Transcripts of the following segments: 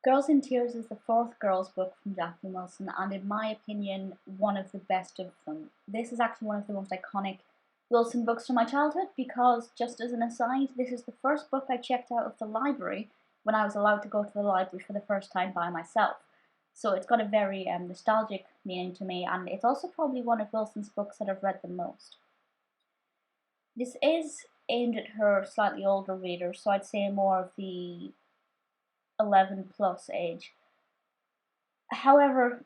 Girls in Tears is the fourth girls' book from Jacqueline Wilson, and in my opinion, one of the best of them. This is actually one of the most iconic Wilson books from my childhood because, just as an aside, this is the first book I checked out of the library when I was allowed to go to the library for the first time by myself. So it's got a very nostalgic meaning to me, and it's also probably one of Wilson's books that I've read the most. This is aimed at her slightly older readers, so I'd say more of the 11 plus age. However,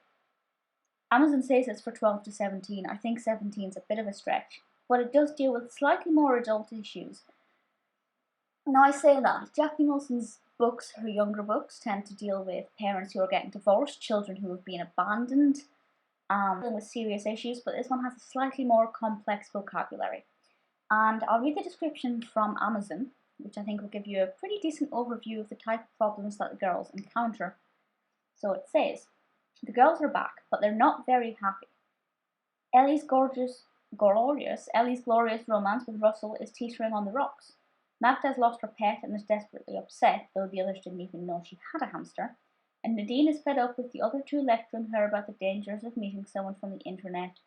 Amazon says it's for 12 to 17. I think 17 is a bit of a stretch, but it does deal with slightly more adult issues. Now, I say that Jacqueline Wilson's books, her younger books, tend to deal with parents who are getting divorced, children who have been abandoned, dealing with serious issues, but this one has a slightly more complex vocabulary. And I'll read the description from Amazon, which I think will give you a pretty decent overview of the type of problems that the girls encounter. So it says, the girls are back, but they're not very happy. Ellie's glorious romance with Russell is teetering on the rocks. Magda's lost her pet and is desperately upset, though the others didn't even know she had a hamster. And Nadine is fed up with the other two lecturing her about the dangers of meeting someone from the internet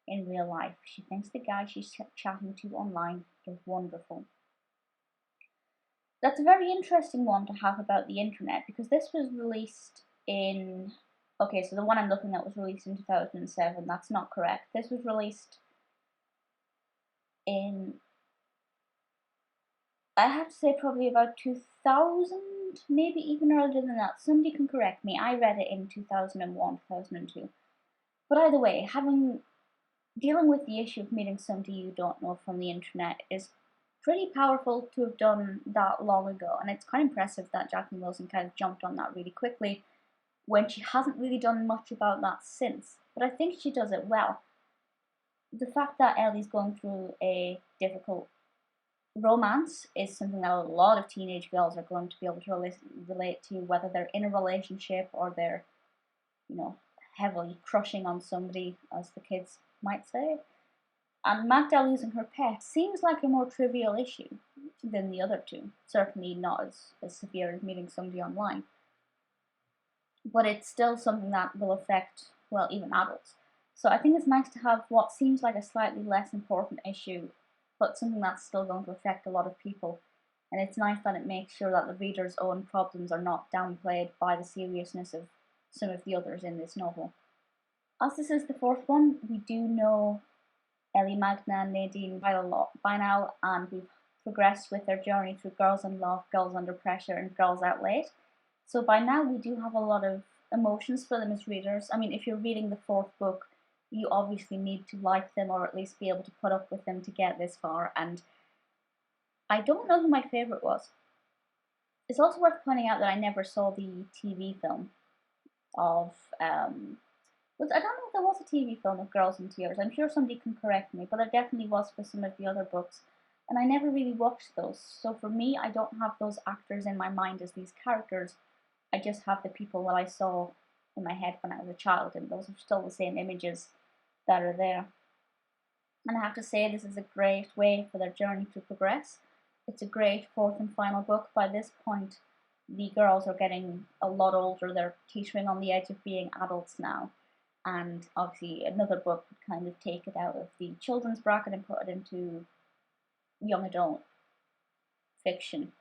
in real life. She thinks the guy she's chatting to online is wonderful. That's a very interesting one to have about the internet because this was released in. Okay, so the one I'm looking at was released in 2007. That's not correct. This was released in. I have to say probably about 2000, maybe even earlier than that. Somebody can correct me. I read it in 2001, 2002. But either way, dealing with the issue of meeting somebody you don't know from the internet is pretty powerful to have done that long ago, and it's quite impressive that Jacqueline Wilson kind of jumped on that really quickly when she hasn't really done much about that since. But I think she does it well. The fact that Ellie's going through a difficult romance is something that a lot of teenage girls are going to be able to relate to, whether they're in a relationship or they're, heavily crushing on somebody, as the kids might say. And Magda losing her pet seems like a more trivial issue than the other two. Certainly not as severe as meeting somebody online. But it's still something that will affect, well, even adults. So I think it's nice to have what seems like a slightly less important issue, but something that's still going to affect a lot of people. And it's nice that it makes sure that the reader's own problems are not downplayed by the seriousness of some of the others in this novel. As this is the fourth one, we do know Ellie, Magna, and Nadine quite a lot by now, and we've progressed with their journey through Girls in Love, Girls Under Pressure, and Girls Out Late. So by now we do have a lot of emotions for them as readers. I mean, if you're reading the fourth book, you obviously need to like them or at least be able to put up with them to get this far, and I don't know who my favourite was. It's also worth pointing out that I never saw the TV film of, I don't know if there was a TV film of Girls in Tears. I'm sure somebody can correct me, but there definitely was for some of the other books, and I never really watched those. So for me, I don't have those actors in my mind as these characters. I just have the people that I saw in my head when I was a child, and those are still the same images that are there. And I have to say, this is a great way for their journey to progress. It's a great fourth and final book. By this point, the girls are getting a lot older. They're teetering on the edge of being adults now. And obviously, another book would kind of take it out of the children's bracket and put it into young adult fiction.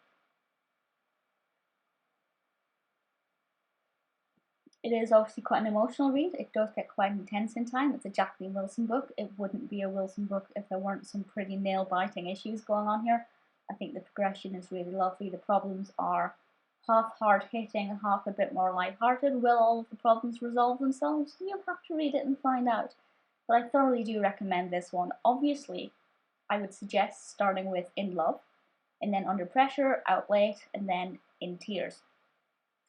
It is obviously quite an emotional read. It does get quite intense in time. It's a Jacqueline Wilson book. It wouldn't be a Wilson book if there weren't some pretty nail-biting issues going on here. I think the progression is really lovely. The problems are half hard-hitting, half a bit more light-hearted. Will all of the problems resolve themselves? You'll have to read it and find out. But I thoroughly do recommend this one. Obviously, I would suggest starting with In Love, and then Under Pressure, Out Late, and then In Tears.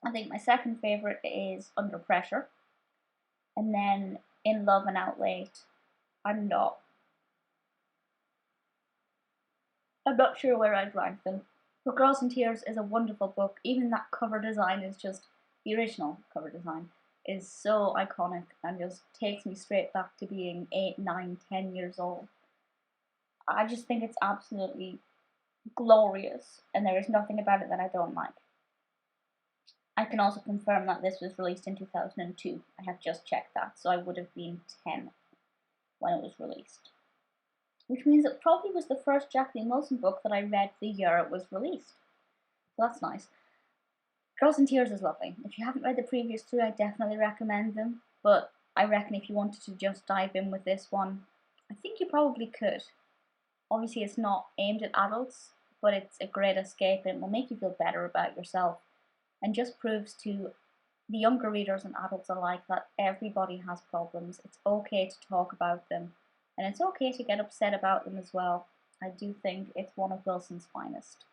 I think my second favourite is Under Pressure, and then In Love and Out Late. I'm not sure where I'd rank them. But Girls in Tears is a wonderful book. Even that cover design is just, the original cover design is so iconic and just takes me straight back to being 8, 9, 10 years old. I just think it's absolutely glorious, and there is nothing about it that I don't like. I can also confirm that this was released in 2002. I have just checked that, so I would have been 10 when it was released. Which means it probably was the first Jacqueline Wilson book that I read the year it was released. So that's nice. Girls in Tears is lovely. If you haven't read the previous two, I definitely recommend them. But I reckon if you wanted to just dive in with this one, I think you probably could. Obviously, it's not aimed at adults, but it's a great escape and it will make you feel better about yourself and just proves to the younger readers and adults alike that everybody has problems. It's okay to talk about them, and it's okay to get upset about them as well. I do think it's one of Wilson's finest.